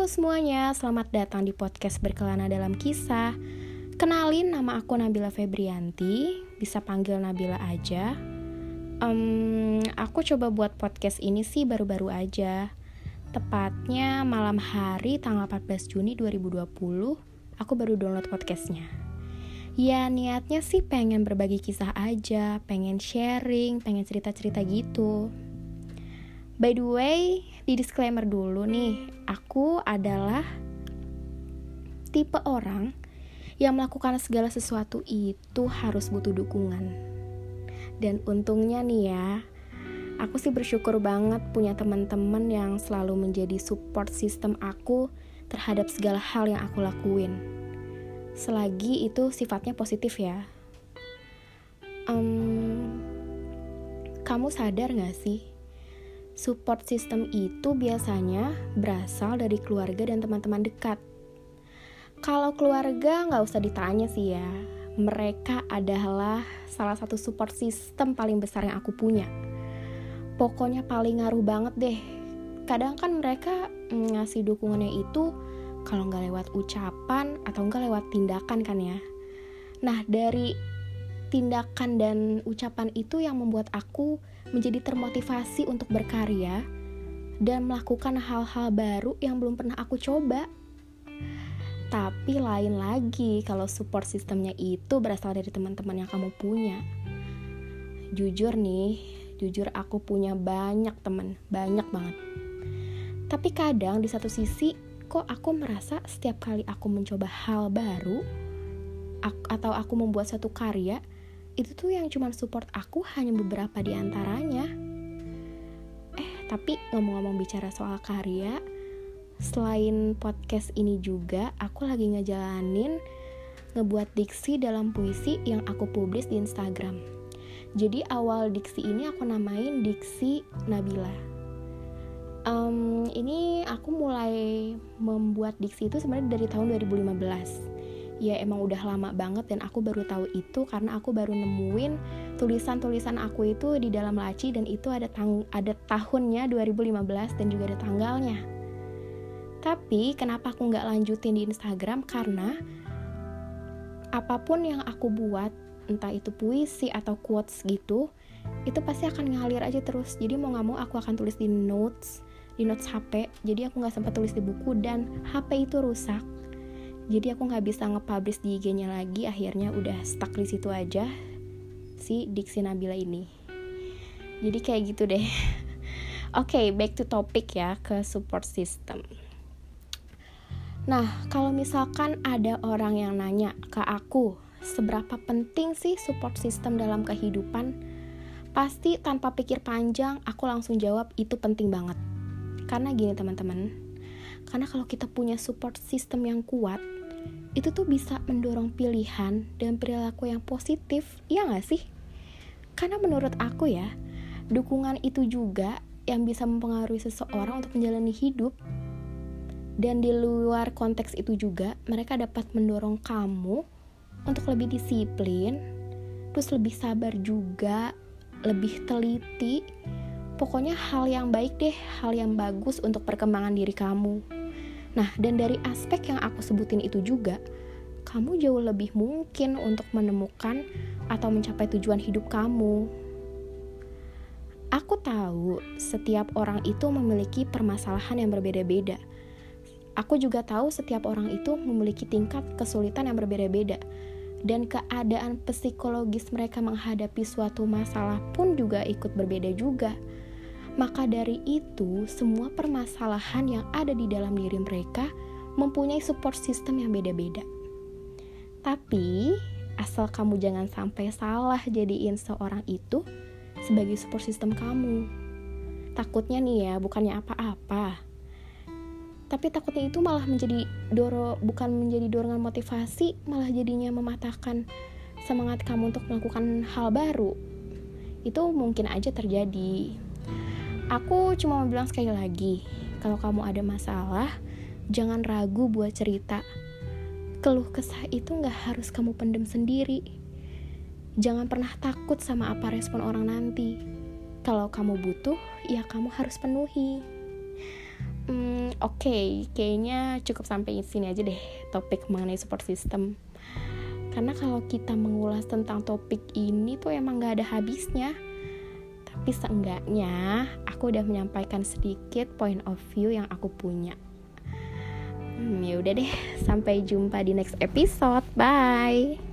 Halo semuanya, selamat datang di podcast Berkelana Dalam Kisah. Kenalin, nama aku Nabila Febrianti, bisa panggil Nabila aja. Aku coba buat podcast ini sih baru-baru aja. Tepatnya malam hari tanggal 14 Juni 2020, aku baru download podcastnya. Ya niatnya sih pengen berbagi kisah aja, pengen sharing, pengen cerita-cerita gitu. By the way, di disclaimer dulu nih, aku adalah tipe orang yang melakukan segala sesuatu itu harus butuh dukungan. Dan untungnya nih ya, aku sih bersyukur banget punya teman-teman yang selalu menjadi support system aku terhadap segala hal yang aku lakuin. Selagi itu sifatnya positif ya. Kamu sadar gak sih? Support system itu biasanya berasal dari keluarga dan teman-teman dekat. Kalau keluarga nggak usah ditanya sih ya, mereka adalah salah satu support system paling besar yang aku punya. Pokoknya paling ngaruh banget deh. Kadang kan mereka ngasih dukungannya itu kalau nggak lewat ucapan atau nggak lewat tindakan kan ya. Nah dari tindakan dan ucapan itu yang membuat aku menjadi termotivasi untuk berkarya dan melakukan hal-hal baru yang belum pernah aku coba. Tapi lain lagi kalau support sistemnya itu berasal dari teman-teman yang kamu punya. Jujur aku punya banyak teman, banyak banget. Tapi kadang di satu sisi kok aku merasa setiap kali aku mencoba hal baru atau aku membuat satu karya, itu tuh yang cuma support aku hanya beberapa di antaranya. Tapi ngomong-ngomong bicara soal karya, selain podcast ini juga aku lagi ngebuat diksi dalam puisi yang aku publis di Instagram. Jadi awal diksi ini aku namain Diksi Nabila. Ini aku mulai membuat diksi itu sebenarnya dari tahun 2015. Ya emang udah lama banget dan aku baru tahu itu karena aku baru nemuin tulisan-tulisan aku itu di dalam laci dan itu ada tahunnya 2015 dan juga ada tanggalnya. Tapi kenapa aku nggak lanjutin di Instagram? Karena apapun yang aku buat, entah itu puisi atau quotes gitu, itu pasti akan ngalir aja terus. Jadi mau nggak mau aku akan tulis di notes HP. Jadi aku nggak sempat tulis di buku dan HP itu rusak. Jadi aku nggak bisa nge-publish di IG-nya lagi, akhirnya udah stuck di situ aja si Diksi Nabila ini. Jadi kayak gitu deh. Oke, back to topic ya, ke support system. Nah, kalau misalkan ada orang yang nanya ke aku, seberapa penting sih support system dalam kehidupan? Pasti tanpa pikir panjang, aku langsung jawab itu penting banget. Karena gini teman-teman, karena kalau kita punya support system yang kuat, itu tuh bisa mendorong pilihan dan perilaku yang positif, iya gak sih? Karena menurut aku ya, dukungan itu juga yang bisa mempengaruhi seseorang untuk menjalani hidup. Dan di luar konteks itu juga, mereka dapat mendorong kamu untuk lebih disiplin, terus lebih sabar juga, lebih teliti. Pokoknya hal yang baik deh, hal yang bagus untuk perkembangan diri kamu. Nah, dan dari aspek yang aku sebutin itu juga, kamu jauh lebih mungkin untuk menemukan atau mencapai tujuan hidup kamu. Aku tahu setiap orang itu memiliki permasalahan yang berbeda-beda. Aku juga tahu setiap orang itu memiliki tingkat kesulitan yang berbeda-beda. Dan keadaan psikologis mereka menghadapi suatu masalah pun juga ikut berbeda juga. Maka dari itu, semua permasalahan yang ada di dalam diri mereka mempunyai support system yang beda-beda. Tapi, asal kamu jangan sampai salah jadiin seorang itu sebagai support system kamu. Takutnya nih ya, bukannya apa-apa. Tapi takutnya itu malah bukan menjadi dorongan motivasi, malah jadinya mematahkan semangat kamu untuk melakukan hal baru. Itu mungkin aja terjadi. Aku cuma mau bilang sekali lagi, kalau kamu ada masalah, jangan ragu buat cerita. Keluh kesah itu gak harus kamu pendem sendiri. Jangan pernah takut sama apa respon orang nanti. Kalau kamu butuh, ya kamu harus penuhi. Oke, kayaknya cukup sampai sini aja deh topik mengenai support system. Karena kalau kita mengulas tentang topik ini tuh emang gak ada habisnya. Tapi seenggaknya aku udah menyampaikan sedikit point of view yang aku punya. Ya udah deh, sampai jumpa di next episode. Bye.